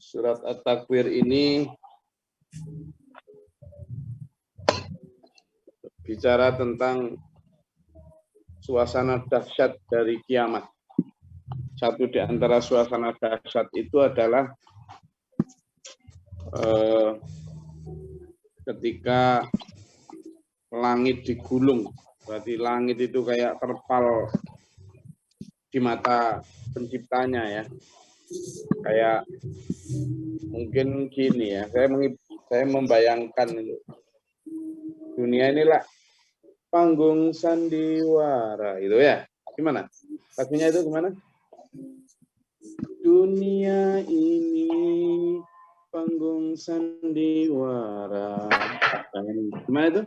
Surat At-Takwir ini bicara tentang suasana dahsyat dari kiamat. Satu di antara suasana dahsyat itu adalah ketika langit digulung. Berarti langit itu kayak terpal di mata penciptanya ya. Kayak mungkin gini ya, saya membayangkan dunia inilah panggung sandiwara itu ya. Gimana? Lagunya itu gimana? Dunia ini panggung sandiwara. Gimana itu?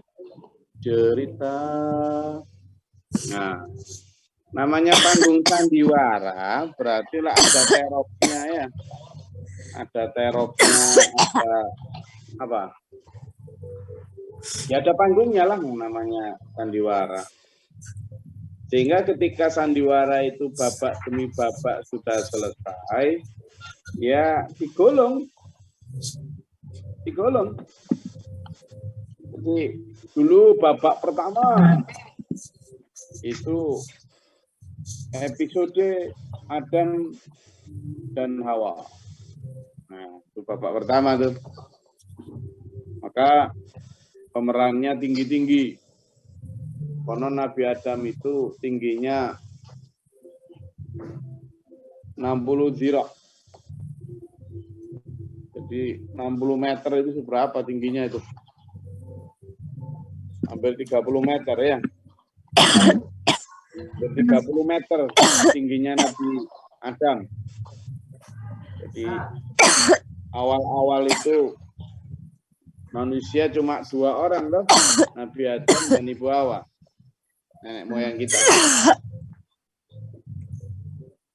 Cerita. Nah, namanya panggung sandiwara berarti lah ada teropnya ya. Ada teropnya, ada apa? Ya ada panggungnya lah namanya sandiwara. Sehingga ketika sandiwara itu babak demi babak sudah selesai, ya digolong. Jadi dulu babak pertama itu episode Adam dan Hawa. Nah, itu babak pertama tuh. Maka pemerannya tinggi-tinggi. Konon Nabi Adam itu tingginya 60 zirah. Jadi 60 meter itu seberapa tingginya itu? Hampir 30 meter ya. Hampir 30 meter tingginya Nabi Adam. Jadi awal-awal itu manusia cuma 2 orang loh, Nabi Adam dan Ibu Hawa, nenek moyang kita.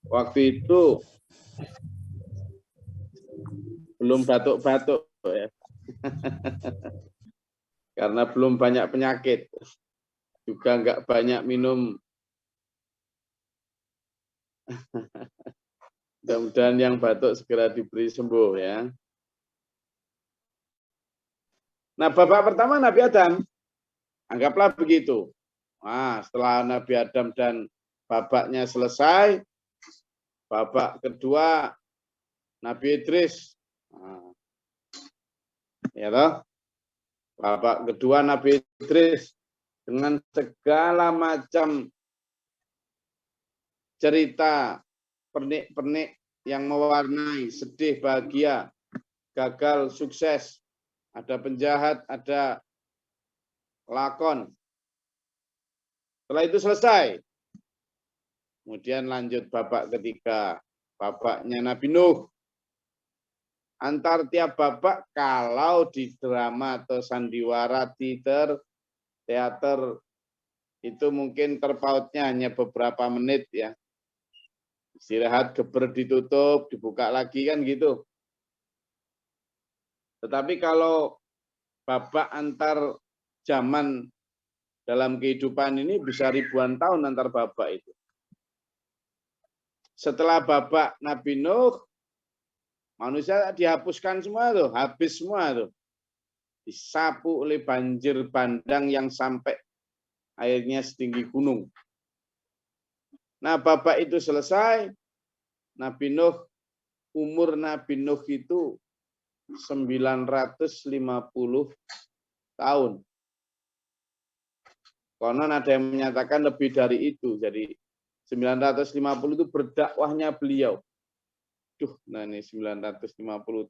Waktu itu belum batuk-batuk ya. Karena belum banyak penyakit. Juga enggak banyak minum. Mudah-mudahan yang batuk segera diberi sembuh ya. Nah, babak pertama Nabi Adam, anggaplah begitu. Nah, setelah Nabi Adam dan babaknya selesai, babak kedua Nabi Idris. Nah, ya toh? Babak kedua Nabi Idris dengan segala macam cerita pernik-pernik yang mewarnai, sedih, bahagia, gagal, sukses. Ada penjahat, ada lakon. Setelah itu selesai. Kemudian lanjut babak ketiga. Babaknya Nabi Nuh. Antar tiap babak, kalau di drama atau sandiwara, teater, itu mungkin terpautnya hanya beberapa menit ya. Istirahat, geber, ditutup, dibuka lagi kan gitu. Tetapi kalau babak antar zaman dalam kehidupan ini bisa ribuan tahun antar babak itu. Setelah babak Nabi Nuh, manusia dihapuskan semua tuh, habis semua tuh. Disapu oleh banjir bandang yang sampai airnya setinggi gunung. Nah, babak itu selesai, Nabi Nuh, umur Nabi Nuh itu 950 tahun. Konon ada yang menyatakan lebih dari itu. Jadi 950 itu berdakwahnya beliau. Duh, nah ini 950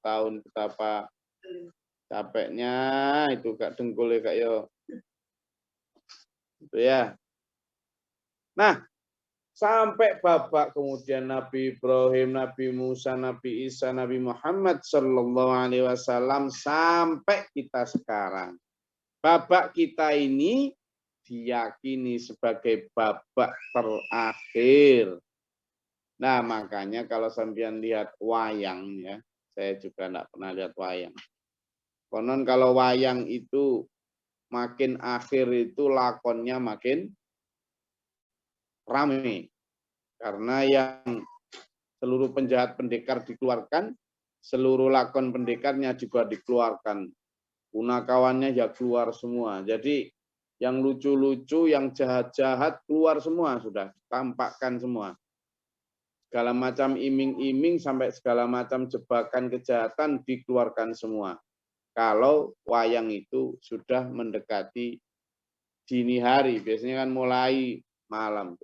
tahun betapa capeknya itu Kak dengkulnya Kak yo. Itu ya. Nah, sampai babak kemudian Nabi Ibrahim, Nabi Musa, Nabi Isa, Nabi Muhammad Sallallahu Alaihi Wasallam sampai kita sekarang. Babak kita ini diyakini sebagai babak terakhir. Nah, makanya kalau sampean lihat wayang ya, saya juga enggak pernah lihat wayang. Konon kalau wayang itu makin akhir itu lakonnya makin rame. Karena yang seluruh penjahat pendekar dikeluarkan, seluruh lakon pendekarnya juga dikeluarkan. Punakawannya ya keluar semua. Jadi yang lucu-lucu, yang jahat-jahat keluar semua sudah, tampakkan semua. Segala macam iming-iming sampai segala macam jebakan kejahatan dikeluarkan semua. Kalau wayang itu sudah mendekati dini hari, biasanya kan mulai malam.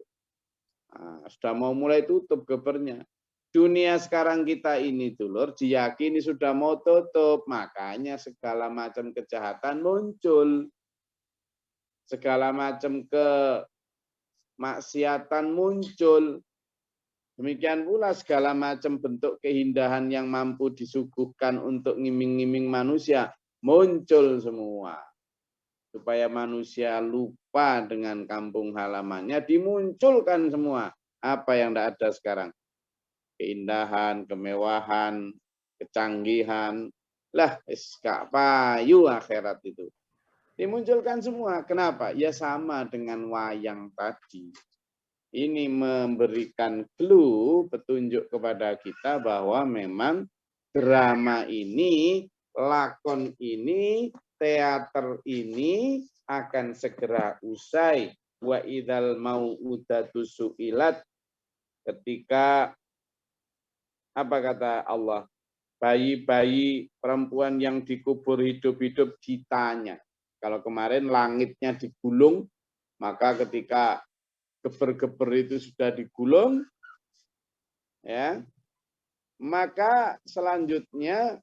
Nah, sudah mau mulai tutup gebernya. Dunia sekarang kita ini dulur diyakini sudah mau tutup, makanya segala macam kejahatan muncul. Segala macam kemaksiatan muncul. Demikian pula segala macam bentuk keindahan yang mampu disuguhkan untuk ngiming-ngiming manusia muncul semua. Supaya manusia lupa dengan kampung halamannya, dimunculkan semua. Apa yang tidak ada sekarang? Keindahan, kemewahan, kecanggihan. Lah, gak payu akhirat itu. Dimunculkan semua. Kenapa? Ya sama dengan wayang tadi. Ini memberikan clue, petunjuk kepada kita bahwa memang drama ini, lakon ini, teater ini akan segera usai. Wa idzal mau'udatu su'ilat, ketika apa kata Allah? Bayi-bayi perempuan yang dikubur hidup-hidup ditanya. Kalau kemarin langitnya digulung, maka ketika geber-geber itu sudah digulung, ya, maka selanjutnya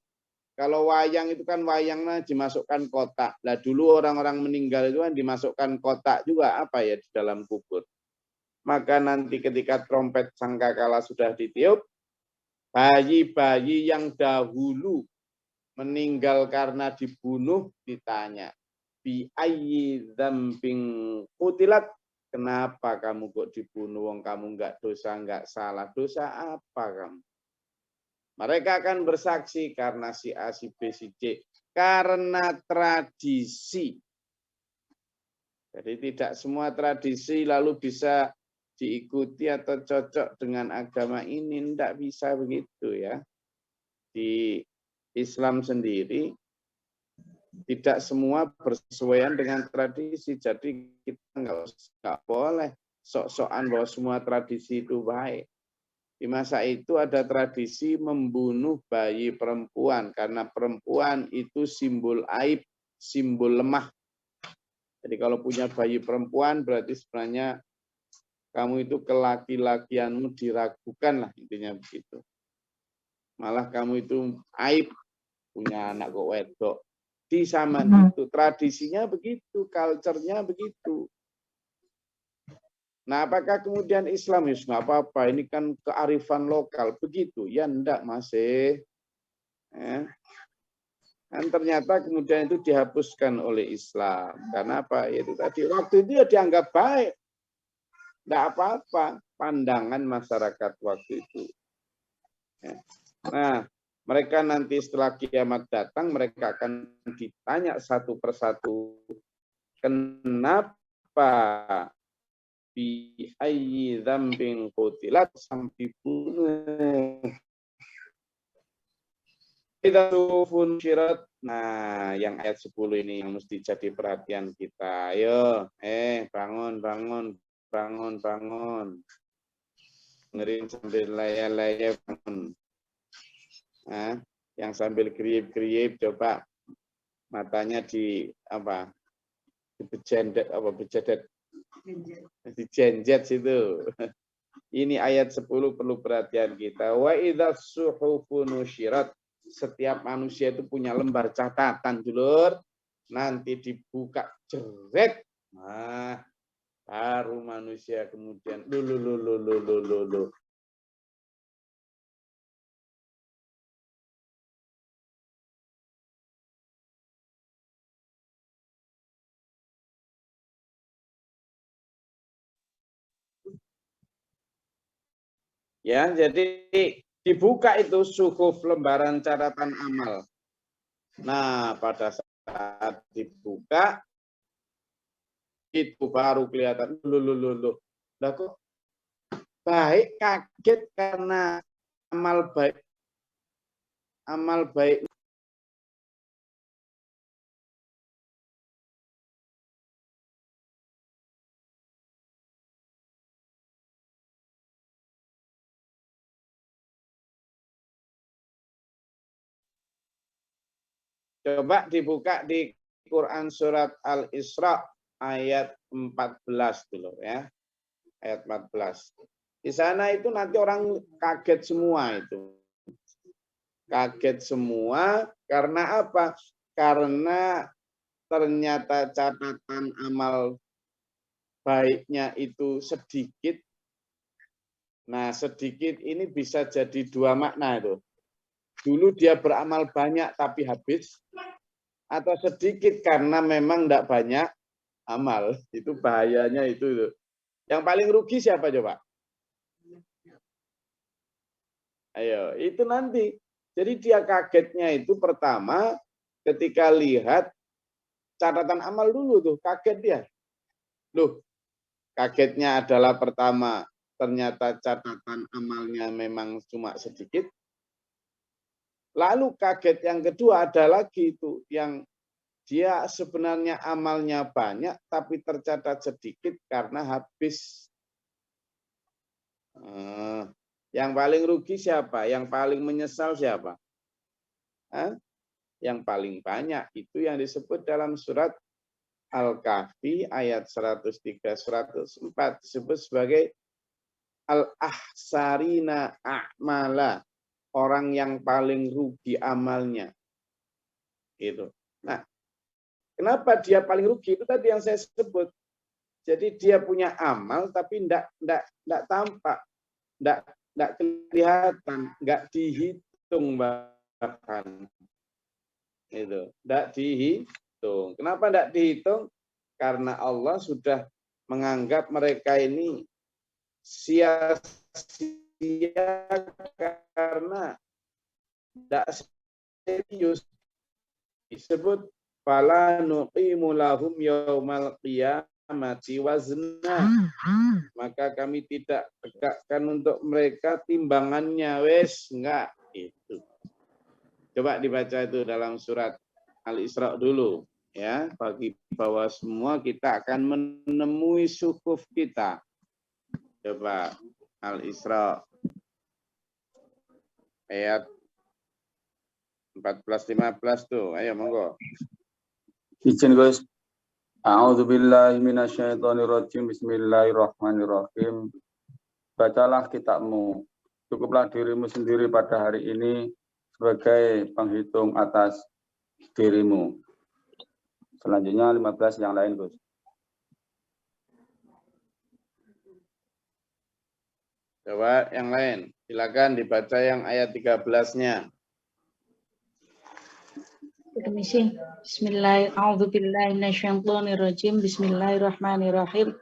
kalau wayang itu kan wayangnya dimasukkan kotak. Lah dulu orang-orang meninggal itu kan dimasukkan kotak juga apa ya di dalam kubur. Maka nanti ketika trompet sangkakala sudah ditiup, bayi-bayi yang dahulu meninggal karena dibunuh ditanya, bi ayyi dzambin qutilat, kenapa kamu kok dibunuh? Wong kamu enggak dosa, enggak salah. Dosa apa kamu? Mereka akan bersaksi karena si A, si B, si C. Karena tradisi. Jadi tidak semua tradisi lalu bisa diikuti atau cocok dengan agama ini. Tidak bisa begitu ya. Di Islam sendiri tidak semua bersesuaian dengan tradisi. Jadi kita nggak boleh sok-sokan bahwa semua tradisi itu baik. Di masa itu ada tradisi membunuh bayi perempuan karena perempuan itu simbol aib, simbol lemah. Jadi kalau punya bayi perempuan berarti sebenarnya kamu itu kelaki-lakianmu diragukan lah, intinya begitu. Malah kamu itu aib, punya anak kok wedok. Di zaman itu tradisinya begitu, culture-nya begitu. Nah, apakah kemudian Islam nggak apa-apa, ini kan kearifan lokal begitu? Ya enggak, masih. Ya. Dan ternyata kemudian itu dihapuskan oleh Islam. Karena apa? Yaitu tadi waktu itu ya dianggap baik. Enggak apa-apa pandangan masyarakat waktu itu. Ya. Nah, mereka nanti setelah kiamat datang, mereka akan ditanya satu persatu. Kenapa bi ayyi dzambin qutilat, sampai bunuh? Idzafun syirat. Nah, yang ayat 10 ini yang mesti jadi perhatian kita. Ayo, bangun, bangun, bangun, bangun. Dengerin sambil laya-laya bangun. Nah, yang sambil kriip-kriip coba matanya di apa? Dibejendet apa bejedet? Dijenjet situ. Ini ayat 10 perlu perhatian kita. Wa idzas suhufu nusyirat. Setiap manusia itu punya lembar catatan, dulur. Nanti dibuka jeret. Nah, baru manusia kemudian lulu. Ya, jadi dibuka itu suhuf lembaran catatan amal. Nah, pada saat dibuka itu baru kelihatan lulu. Lah kok baik kaget karena amal baik amal baik coba dibuka di Quran surat Al-Isra ayat 14 dulu ya. Ayat 14. Di sana itu nanti orang kaget semua itu. Kaget semua karena apa? Karena ternyata catatan amal baiknya itu sedikit. Nah, sedikit ini bisa jadi dua makna itu. Dulu dia beramal banyak tapi habis, atau sedikit karena memang tidak banyak amal. Itu bahayanya itu. Yang paling rugi siapa coba? Ayo, itu nanti. Jadi dia kagetnya itu pertama ketika lihat catatan amal dulu tuh, kaget dia. Loh, kagetnya adalah pertama ternyata catatan amalnya memang cuma sedikit. Lalu kaget yang kedua ada lagi itu yang dia sebenarnya amalnya banyak tapi tercatat sedikit karena habis. Yang paling rugi siapa? Yang paling menyesal siapa? Yang paling banyak itu yang disebut dalam surat Al-Kahfi ayat 103-104 disebut sebagai al-ahsarina a'mala, orang yang paling rugi amalnya. Gitu. Nah, kenapa dia paling rugi? Itu tadi yang saya sebut. Jadi dia punya amal tapi enggak tampak, enggak kelihatan, enggak dihitung bahkan. Itu, enggak dihitung. Kenapa enggak dihitung? Karena Allah sudah menganggap mereka ini sia-sia karena tidak serius. Disebut fala nuqimu lahum yaumal qiyamati wazna. Maka kami tidak tegakkan untuk mereka timbangannya, wes enggak itu. Coba dibaca itu dalam surat Al-Isra dulu ya, bagi bahwa semua kita akan menemui sukuf kita. Coba Al-Isra ayat 14-15 tuh. Ayo monggo. Izin guys. A'udzubillahi minasyaitonirrajim. Bismillahirrahmanirrahim. Bacalah kitabmu. Cukuplah dirimu sendiri pada hari ini sebagai penghitung atas dirimu. Selanjutnya 15 yang lain, Gus. Coba yang lain. Silakan dibaca yang ayat 13-nya. Permisi. Bismillahirrahmanirrahim. Bismillahirrahmanirrahim.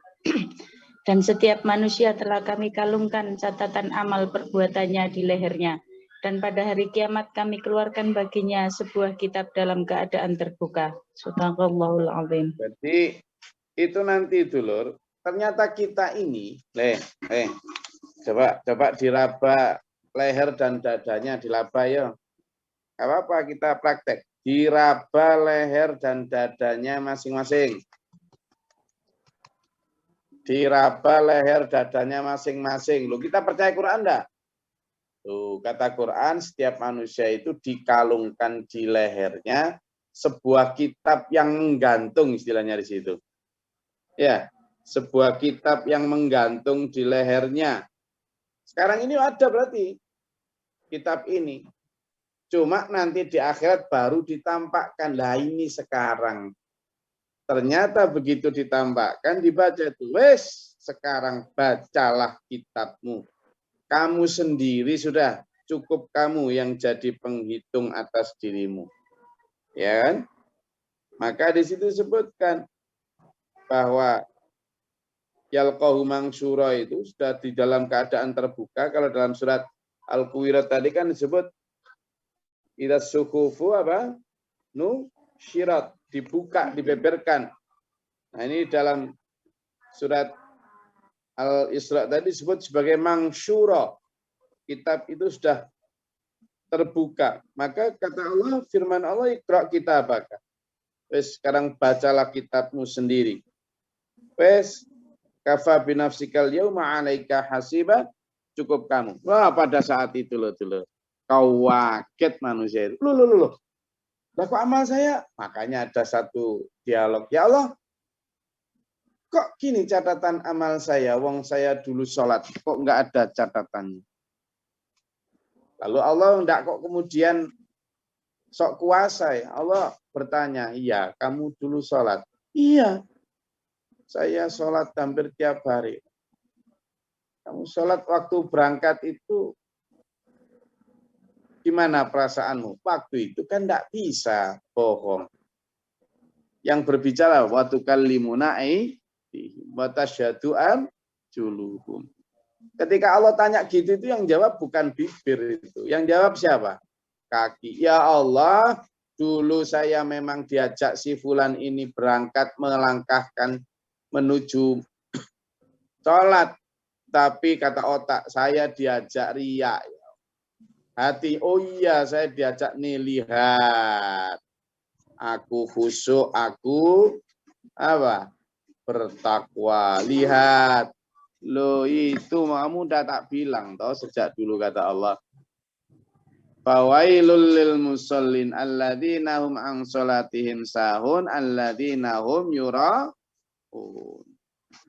Dan setiap manusia telah kami kalungkan catatan amal perbuatannya di lehernya. Dan pada hari kiamat kami keluarkan baginya sebuah kitab dalam keadaan terbuka. Subhanallahul azim. Jadi itu nanti dulur, ternyata kita ini, coba diraba leher dan dadanya, dilaba ya. Apa-apa kita praktek. Diraba leher dan dadanya masing-masing. Diraba leher dadanya masing-masing. Loh, kita percaya Quran enggak? Tuh, kata Quran, setiap manusia itu dikalungkan di lehernya sebuah kitab yang menggantung, istilahnya di situ. Ya, sebuah kitab yang menggantung di lehernya. Sekarang ini ada berarti kitab ini. Cuma nanti di akhirat baru ditampakkan. Lah ini sekarang. Ternyata begitu ditampakkan, dibaca itu. Wes, sekarang bacalah kitabmu. Kamu sendiri sudah cukup kamu yang jadi penghitung atas dirimu. Ya kan? Maka di situ disebutkan bahwa yalqahu mangsyura itu sudah di dalam keadaan terbuka. Kalau dalam surat Al-Quwirat tadi kan disebut idas sukufu apa? Syirat, dibuka, dibeberkan. Nah ini dalam surat Al-Isra tadi disebut sebagai mangsyura. Kitab itu sudah terbuka. Maka kata Allah, firman Allah, Iqra' kitabaka. Wes sekarang bacalah kitabmu sendiri. Wes kafa binafsikal yauma 'alaika hasiba, cukup kamu. Wah, pada saat itu loh dulu. Kau waget manusia itu. Loh. Lah kok amal saya? Makanya ada satu dialog. Ya Allah, kok gini catatan amal saya? Wong saya dulu sholat, kok enggak ada catatannya? Lalu Allah enggak kok kemudian sok kuasa ya. Allah bertanya, iya kamu dulu sholat. Iya, saya sholat hampir tiap hari. Kamu sholat waktu berangkat itu gimana perasaanmu? Waktu itu kan enggak bisa bohong. Yang berbicara waktu kalimunai watasyadu'an juluhum. Ketika Allah tanya gitu itu yang jawab bukan bibir itu. Yang jawab siapa? Kaki. Ya Allah, dulu saya memang diajak si fulan ini berangkat melangkahkan menuju sholat. Tapi kata otak saya diajak riya. Hati, oh iya saya diajak nih lihat. Aku khusyuk, aku apa? Bertakwa. Lihat. Loh itu kamu udah tak bilang toh sejak dulu kata Allah. Fawailul lil musallin alladzina hum an salatihim sahun alladzina hum yura'un.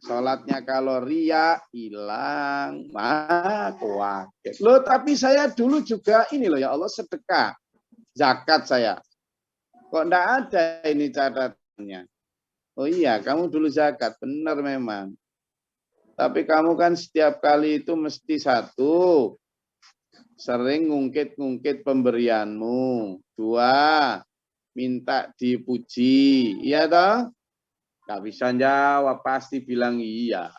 Salatnya kalau riya hilang, waget. Loh tapi saya dulu juga ini loh ya Allah sedekah. Zakat saya. Kok enggak ada ini catatannya? Oh iya, kamu dulu zakat, benar memang. Tapi kamu kan setiap kali itu mesti satu, sering ngungkit-ngungkit pemberianmu. Dua, minta dipuji. Iya toh? Gak bisa jawab, pasti bilang iya.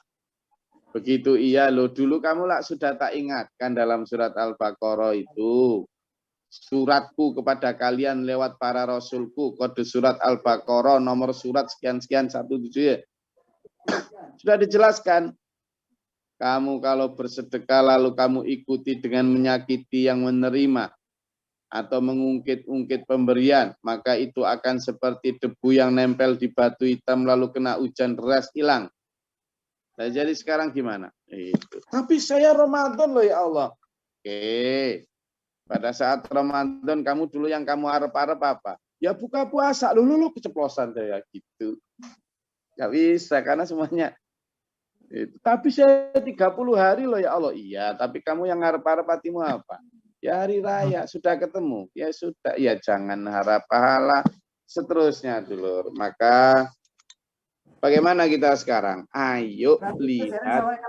Begitu iya, loh dulu kamu lah sudah tak ingatkan dalam surat Al-Baqarah itu. Suratku kepada kalian lewat para rasulku, kode surat Al-Baqarah, nomor surat sekian-sekian 17 ya. Sudah dijelaskan. Kamu kalau bersedekah lalu kamu ikuti dengan menyakiti yang menerima atau mengungkit-ungkit pemberian, maka itu akan seperti debu yang nempel di batu hitam lalu kena hujan deras hilang. Nah, jadi sekarang gimana? Itu. Tapi saya Ramadan loh ya Allah. Oke. Pada saat Ramadan kamu dulu yang kamu harap-harap apa? Ya buka puasa. Lu keceplosan saya gitu. Gak bisa karena semuanya. Tapi saya 30 hari loh ya Allah. Iya, tapi kamu yang harap-harap hatimu apa? Ya hari raya, sudah ketemu. Ya sudah, ya jangan harap pahala. Seterusnya dulu. Maka bagaimana kita sekarang? Ayo lihat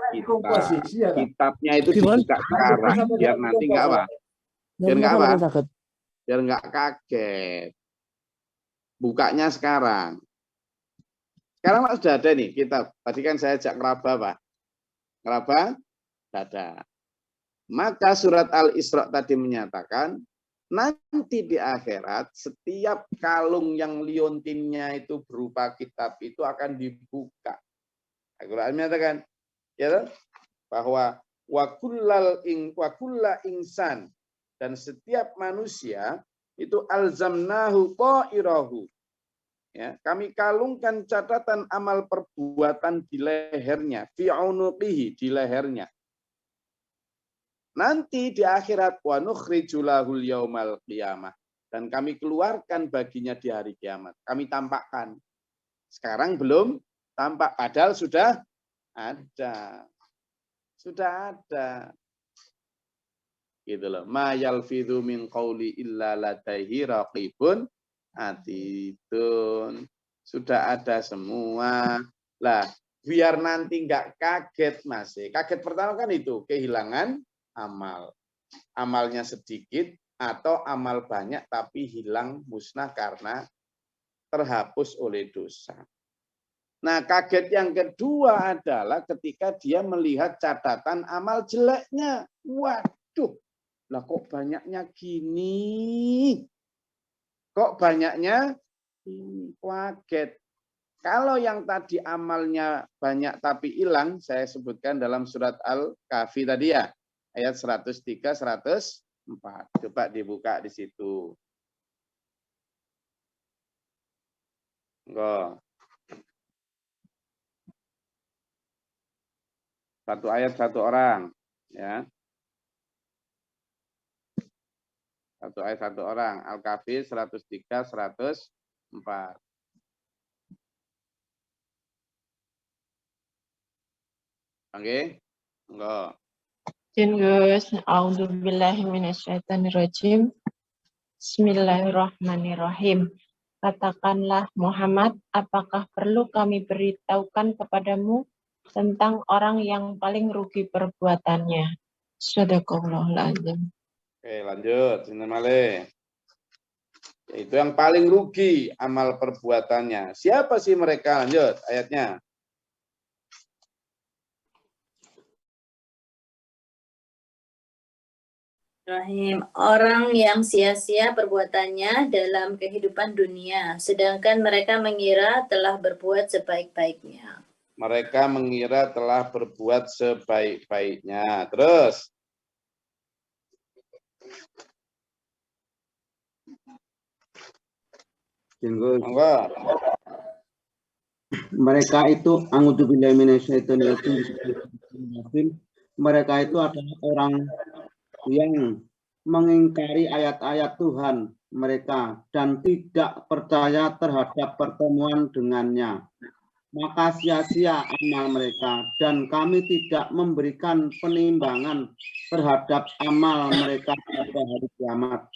kitabnya itu dibuka sekarang. Biar nanti enggak apa? Biar enggak apa? Biar enggak kaget. Bukanya sekarang. Sekarang sudah ada nih kitab. Tadi kan saya ajak ngeraba apa? Ngeraba? Dada. Maka surat Al-Isra tadi menyatakan, nanti di akhirat setiap kalung yang liontinnya itu berupa kitab itu akan dibuka. Al-Quran menyatakan, ya, bahwa wakulla insan, dan setiap manusia itu alzamnahu ta'irahu. Ya, kami kalungkan catatan amal perbuatan di lehernya, fi unuqihi, di lehernya. Nanti di akhirat wa nukhriju lahul yaumal qiyamah, dan kami keluarkan baginya di hari kiamat. Kami tampakkan. Sekarang belum tampak, padahal sudah ada. Sudah ada. Gitu loh. Ma yalfidhu min qawli illa ladaihi raqibun atidun. Sudah ada semua. Lah, biar nanti enggak kaget masih. Kaget pertama kan itu kehilangan amal. Amalnya sedikit atau amal banyak tapi hilang musnah karena terhapus oleh dosa. Nah, kaget yang kedua adalah ketika dia melihat catatan amal jeleknya. Waduh, lah kok banyaknya gini? Kok banyaknya ini? Kaget. Kalau yang tadi amalnya banyak tapi hilang, saya sebutkan dalam surat Al-Kahfi tadi ya, ayat 103, 104. 4. Coba dibuka di situ. Enggak. Satu ayat satu orang, ya. Satu ayat satu orang. Al-Kafir 103, 104. Oke? Enggak. Izin Gus, A'udzubillahi minasyaitonirrajim. Bismillahirrahmanirrahim. Katakanlah Muhammad, apakah perlu kami beritahukan kepadamu tentang orang yang paling rugi perbuatannya? Shadaqallahul azim. Oke, lanjut. Sinten malih. Yaitu yang paling rugi amal perbuatannya. Siapa sih mereka? Lanjut ayatnya. Rahim, orang yang sia-sia perbuatannya dalam kehidupan dunia, sedangkan mereka mengira telah berbuat sebaik-baiknya. Mereka mengira telah berbuat sebaik-baiknya. Terus. Enggak. Mereka itu a'udzubillahi minasyaitonirrajim. Mereka itu adalah orang yang mengingkari ayat-ayat Tuhan mereka dan tidak percaya terhadap pertemuan dengannya. Maka sia-sia amal mereka dan kami tidak memberikan penimbangan terhadap amal mereka pada hari kiamat.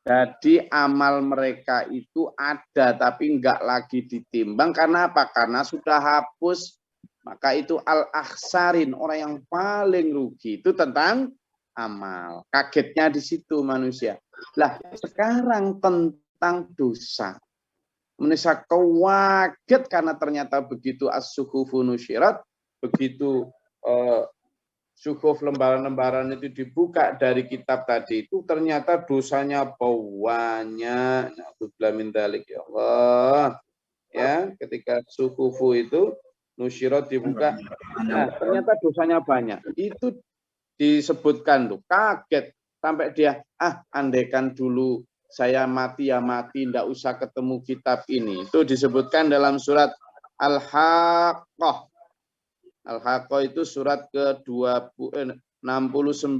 Jadi amal mereka itu ada tapi enggak lagi ditimbang. Karena apa? Karena sudah hapus. Maka itu al-akhsarin, orang yang paling rugi. Itu tentang amal. Kagetnya di situ manusia. Lah sekarang tentang dosa. Manusia kaget karena ternyata begitu as-suhufu nusyirat, begitu suhuf lembaran-lembaran itu dibuka dari kitab tadi itu ternyata dosanya banyak. Na'udzubillah min dzalik, ya Allah. Ya, ketika suhufu itu nusyirat dibuka, nah ternyata dosanya banyak. Itu disebutkan tuh, kaget sampai dia andaikan dulu saya mati ya mati, ndak usah ketemu kitab ini. Itu disebutkan dalam surat Al-Haqqah. Al-Haqqah itu surat ke-69.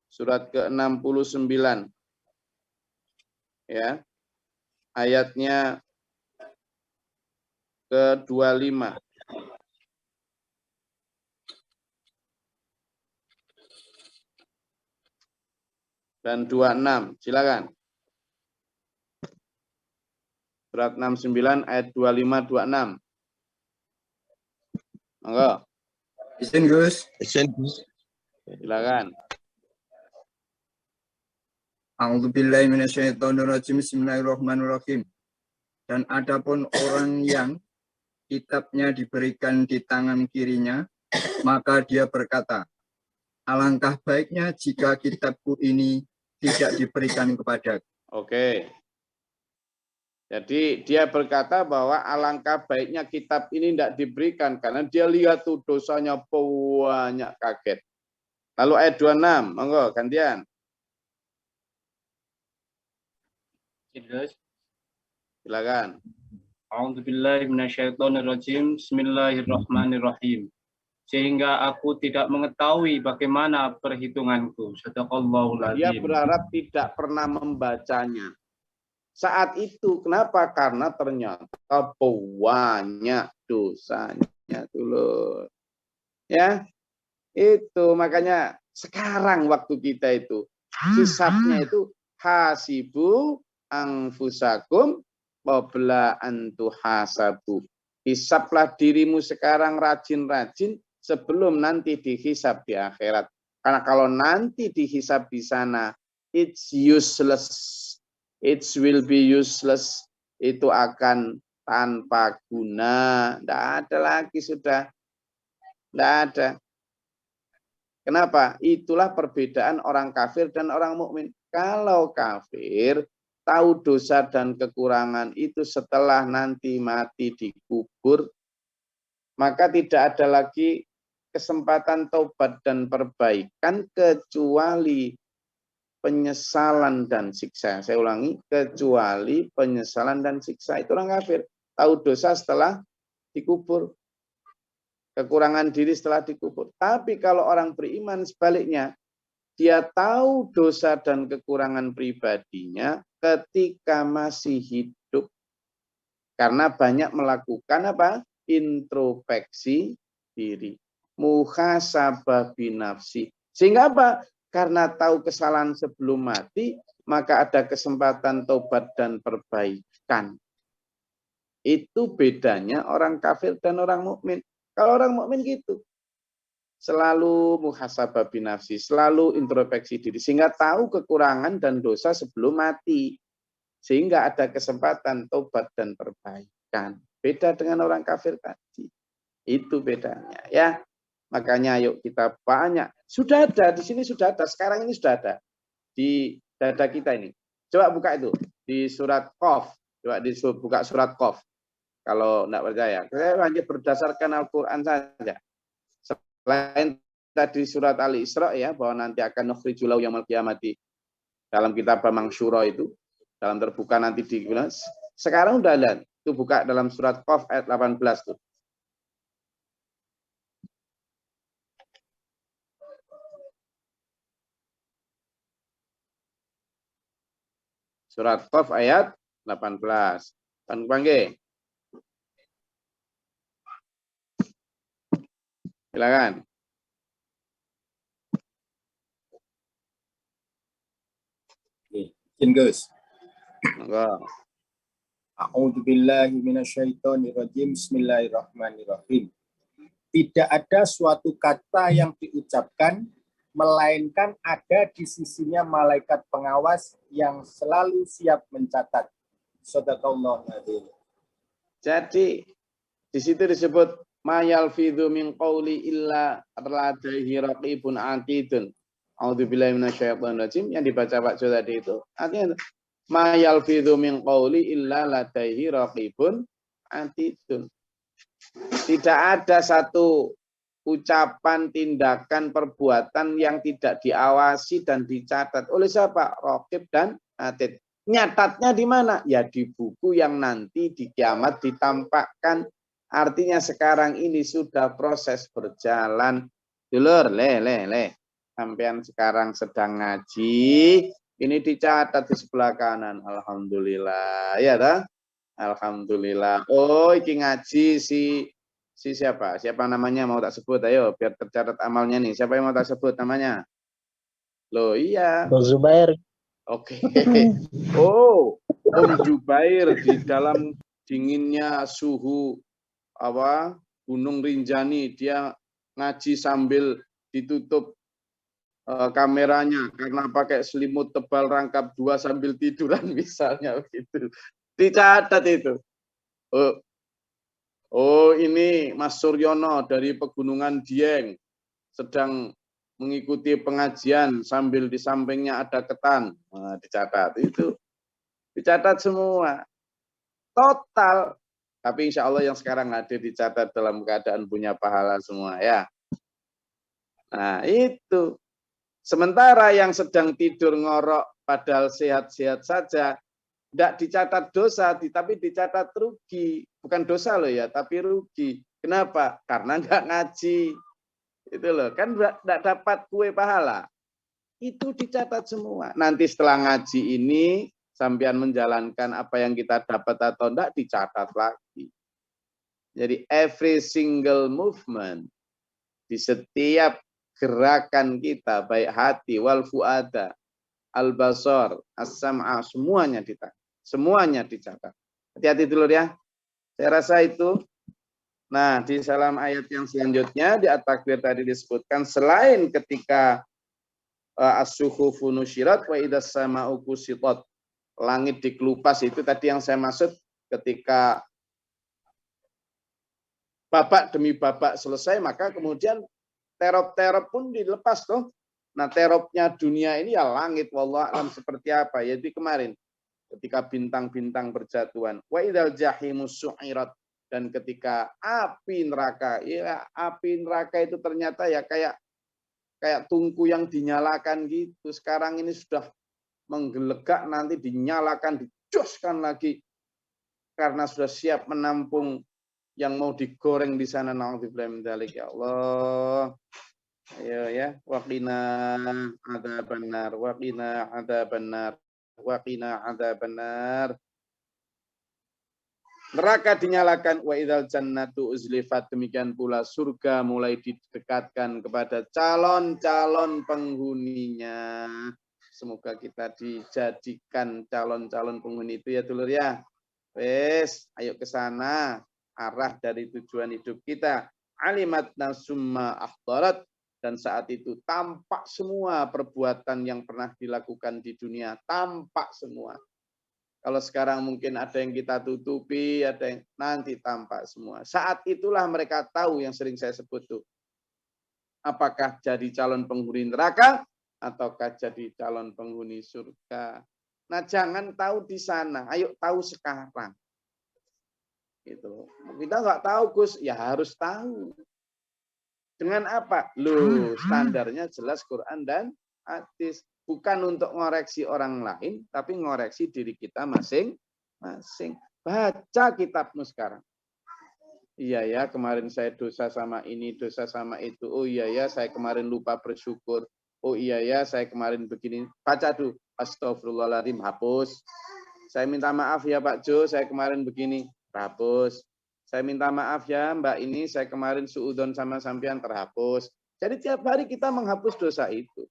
Surat ke-69. Ya. Ayatnya ke-25. Dan 26. Silakan. Surat 69 ayat 25 26. Monggo. Izin Gus. Silakan. A'udzubillahi minasyaitonirrajim. Bismillahirrahmanirrahim. Dan adapun orang yang kitabnya diberikan di tangan kirinya, maka dia berkata, alangkah baiknya jika kitabku ini tidak diberikan kepadaku. Oke. Jadi dia berkata bahwa alangkah baiknya kitab ini tidak diberikan karena dia lihat tuh dosanya banyak, kaget. Lalu ayat 26, monggo gantian. Silakan. A'udzubillahi minasyaitonirrajim. Bismillahirrahmanirrahim. Sehingga aku tidak mengetahui bagaimana perhitunganku. Shadaqallahul azim. Dia berharap tidak pernah membacanya. Saat itu kenapa? Karena ternyata banyak dosanya dulu. Ya. Itu makanya sekarang waktu kita itu hisabnya itu hasibu anfusakum qabla an tuhasabu. Hisablah dirimu sekarang rajin-rajin sebelum nanti dihisab di akhirat. Karena kalau nanti dihisab di sana, it's useless. It will be useless. Itu akan tanpa guna. Tidak ada lagi sudah. Tidak ada. Kenapa? Itulah perbedaan orang kafir dan orang mukmin. Kalau kafir tahu dosa dan kekurangan itu setelah nanti mati dikubur, maka tidak ada lagi kesempatan taubat dan perbaikan kecuali penyesalan dan siksa. Saya ulangi, kecuali penyesalan dan siksa. Itu orang kafir. Tahu dosa setelah dikubur. Kekurangan diri setelah dikubur. Tapi kalau orang beriman sebaliknya, dia tahu dosa dan kekurangan pribadinya ketika masih hidup. Karena banyak melakukan apa? Introspeksi diri. Muhasabah binafsi. Sehingga apa? Karena tahu kesalahan sebelum mati, maka ada kesempatan tobat dan perbaikan. Itu bedanya orang kafir dan orang mukmin. Kalau orang mukmin gitu, selalu muhasabah binafsi, selalu introspeksi diri, sehingga tahu kekurangan dan dosa sebelum mati, sehingga ada kesempatan tobat dan perbaikan. Beda dengan orang kafir tadi. Itu bedanya, ya. Makanya ayo kita banyak. Sudah ada, di sini sudah ada. Sekarang ini sudah ada. Di dada kita ini. Coba buka itu. Di surat Qaf. Coba buka surat Qaf. Kalau tidak percaya. Saya hanya berdasarkan Al-Quran saja. Selain tadi surat Al-Isra ya. Bahwa nanti akan nukhrijulau yaumil qiyamati. Dalam kitab Mansyura itu. Dalam terbuka nanti di. Sekarang sudah ada. Itu buka dalam surat Qaf ayat 18 tuh. Surat Qaf ayat 18. Pan panggil. Silakan. Izin Gus. Monggo. A'udzubillahi minasyaitonirrajim. Bismillahirrahmanirrahim. Tidak ada suatu kata yang diucapkan melainkan ada di sisinya malaikat pengawas yang selalu siap mencatat. Shadaqallahul adzim. Jadi di situ disebut mayal fidhu min qawli illa ladaihi raqibun atidun. A'udzubillahi minasyaitonir rajim yang dibaca Pak Jo tadi itu artinya mayal fidhu min qawli illa ladaihi raqibun atidun. Tidak ada satu ucapan, tindakan, perbuatan yang tidak diawasi dan dicatat oleh siapa? Raqib dan atid. Nyatatnya di mana? Ya di buku yang nanti di kiamat ditampakkan. Artinya sekarang ini sudah proses berjalan. Dulur, sampean sekarang sedang ngaji, ini dicatat di sebelah kanan. Alhamdulillah. Ya dah? Alhamdulillah. Oh, iki ngaji si siapa? Siapa namanya mau tak sebut? Ayo, biar tercatat amalnya nih. Siapa yang mau tak sebut namanya? Loh, iya. Zubair. Oke. Oh, Om Jubair di dalam dinginnya suhu apa? Gunung Rinjani, dia ngaji sambil ditutup kameranya karena pakai selimut tebal rangkap 2 sambil tiduran misalnya begitu. Dicatat itu. Oh, ini Mas Suryono dari Pegunungan Dieng sedang mengikuti pengajian sambil di sampingnya ada ketan. Nah, dicatat itu. Dicatat semua. Total. Tapi insya Allah yang sekarang hadir dicatat dalam keadaan punya pahala semua ya. Nah, itu. Sementara yang sedang tidur ngorok padahal sehat-sehat saja, tidak dicatat dosa, tapi dicatat rugi. Bukan dosa loh ya, tapi rugi. Kenapa? Karena nggak ngaji. Itu loh, kan nggak dapat kue pahala. Itu dicatat semua. Nanti setelah ngaji ini, sampean menjalankan apa yang kita dapat atau enggak, dicatat lagi. Jadi every single movement, di setiap gerakan kita, baik hati, wal fuada, al-basar, as-sam'a, semuanya dicatat. Semuanya dicatat. Hati-hati dulu ya. Saya rasa itu. Nah, di salam ayat yang selanjutnya, di at-takbir tadi disebutkan, selain ketika as-suhufu nusyirat wa idas sama'u kusitat, langit dikelupas, itu tadi yang saya maksud ketika babak demi babak selesai, maka kemudian terop-terop pun dilepas toh. Nah, teropnya dunia ini ya langit, wallahu a'lam seperti apa. Jadi kemarin ketika bintang-bintang berjatuhan, wa idzal jahimus su'irat, Dan ketika api neraka, ya api neraka itu ternyata ya kayak tungku yang dinyalakan gitu. Sekarang ini sudah menggelegak, nanti dinyalakan, dijoskan lagi karena sudah siap menampung yang mau digoreng di sana. Na'udzubillah min dzalik, ya Allah. Ayo ya, waqina adzabannar, waqina adzabannar, waqina adzabannar. Neraka dinyalakan, wa idzal jannatu uzlifat, demikian pula surga mulai didekatkan kepada calon-calon penghuninya. Semoga kita dijadikan calon-calon penghuni itu ya dulur ya. Wes, ayo ke sana, arah dari tujuan hidup kita. Alimat nasumma ahdarat, dan saat itu tampak semua perbuatan yang pernah dilakukan di dunia, tampak semua. Kalau sekarang mungkin ada yang kita tutupi, ada yang nanti tampak semua. Saat itulah mereka tahu yang sering saya sebut tuh. Apakah jadi calon penghuni neraka ataukah jadi calon penghuni surga. Nah, jangan tahu di sana, ayo tahu sekarang. Gitu. Kita nggak tahu, Gus, ya harus tahu. Dengan apa? Loh, standarnya jelas Quran dan hadis. Bukan untuk ngoreksi orang lain, tapi ngoreksi diri kita masing-masing. Baca kitabmu sekarang. Iya ya, kemarin saya dosa sama ini, dosa sama itu. Oh iya ya, saya kemarin lupa bersyukur. Oh iya ya, saya kemarin begini. Baca dulu. Astagfirullahaladzim, hapus. Saya minta maaf ya Pak Jo, saya kemarin begini. Terhapus. Saya minta maaf ya Mbak ini, saya kemarin suudzon sama sampean, terhapus. Jadi tiap hari kita menghapus dosa itu.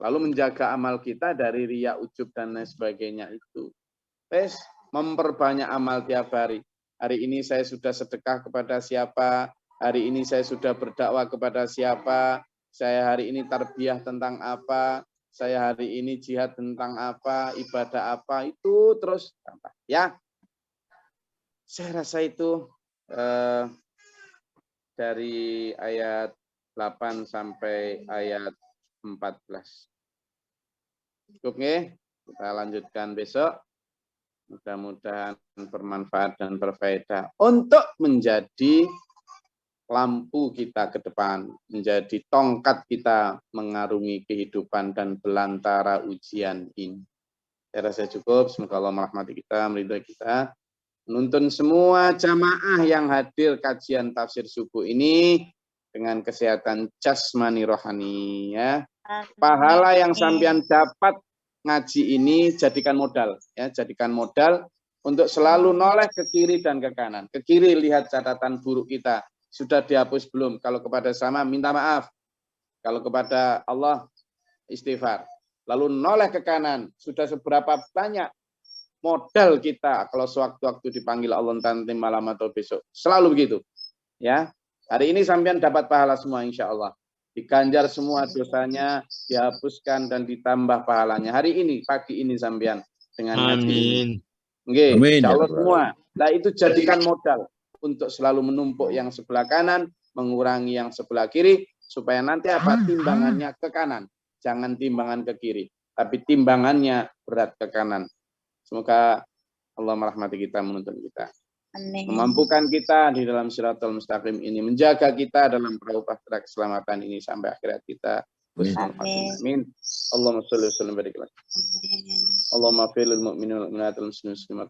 Lalu menjaga amal kita dari riya, ujub, dan lain sebagainya itu. Wes, memperbanyak amal tiap hari. Hari ini saya sudah sedekah kepada siapa, hari ini saya sudah berdakwah kepada siapa, saya hari ini tarbiyah tentang apa, saya hari ini jihad tentang apa, ibadah apa, itu terus. Ya, saya rasa itu dari ayat 8 sampai ayat 14. Cukup nih, kita lanjutkan besok. Mudah-mudahan bermanfaat dan berfaedah untuk menjadi lampu kita ke depan, menjadi tongkat kita mengarungi kehidupan dan belantara ujian ini. Saya rasa cukup. Semoga Allah merahmati kita, meridhai kita. Menuntun semua jamaah yang hadir kajian tafsir subuh ini dengan kesehatan jasmani rohani ya. Pahala yang sampean dapat ngaji ini jadikan modal ya, jadikan modal untuk selalu noleh ke kiri dan ke kanan. Ke kiri lihat catatan buruk kita, sudah dihapus belum? Kalau kepada sama minta maaf. Kalau kepada Allah istighfar. Lalu noleh ke kanan, sudah seberapa banyak modal kita kalau sewaktu-waktu dipanggil Allah nanti malam atau besok. Selalu begitu. Ya. Hari ini sampean dapat pahala semua insya Allah. Diganjar semua dosanya, dihapuskan dan ditambah pahalanya. Hari ini, pagi ini sampean dengan ngaji ini. Nggih, insya Allah semua. Nah itu jadikan modal untuk selalu menumpuk yang sebelah kanan, mengurangi yang sebelah kiri, supaya nanti apa? Timbangannya ke kanan. Jangan timbangan ke kiri, tapi timbangannya berat ke kanan. Semoga Allah merahmati kita, menuntun kita. Amin. Memampukan kita di dalam Shiratal Mustaqim ini, menjaga kita dalam perahu bahtera keselamatan ini sampai akhirat kita. Amin. Allahumma sholli wa sallim barik lak. Allahumma fil mu'minin wal mu'minat wal muslimin wal muslimat.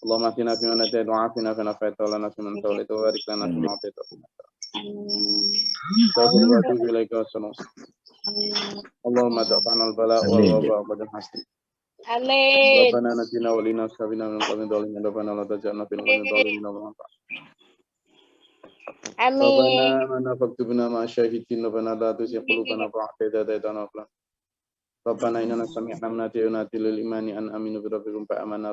Allahumma atina fi man hadayta wa afina fi man afayta wa lana fi man tawallayta wa barik lana fi ma atayta. Allahumma da'fana al-bala wal waba wa badal hasdi. Amin. Rabbana natina wa lina sabina min qawmin dhalimin. Rabbana la taj'alna fil qawmin dhalimin. Amin. Rabbana mana faktubna ma syahidin. Rabbana la tuzigh qulubana ba'da idh hadaytana. Rabbana innana sami'na munadiyan lil imani an aminu bi rabbikum fa amanna.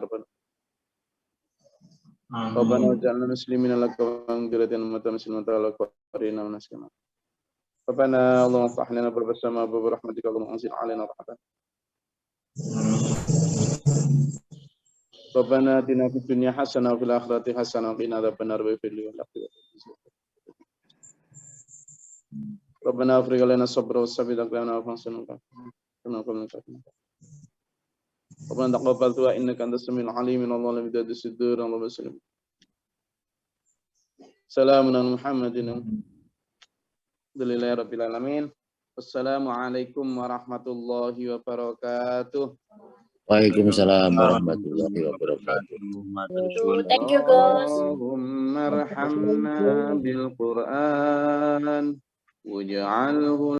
Rabbana ij'alna muslimina laka wa anzirna ummatan muslimatan laka wa arina manasika. Rabbana Allahumma iftah lana abwaaba as-samaa'i wa rahmatika wa anzil 'alaina rahmatan. Rabbana atina fid dunya hasanah wa fil akhirati hasanah wa qina adzabannar wa fil Rabbana afrigh lana sabra wa sabita lana wa fansurna Rabbana taqabbal du'a innaka antas samiul 'alim Allahumma bidadis sudur Allahumma sallim Salamun ala Muhammadin. Alhamdulillahirabbil alamin. Wassalamualaikum warahmatullahi wabarakatuh. Waalaikumsalam warahmatullahi wabarakatuh. Thank you, Gus. Allahumma arhamna bil Qur'an waj'alhu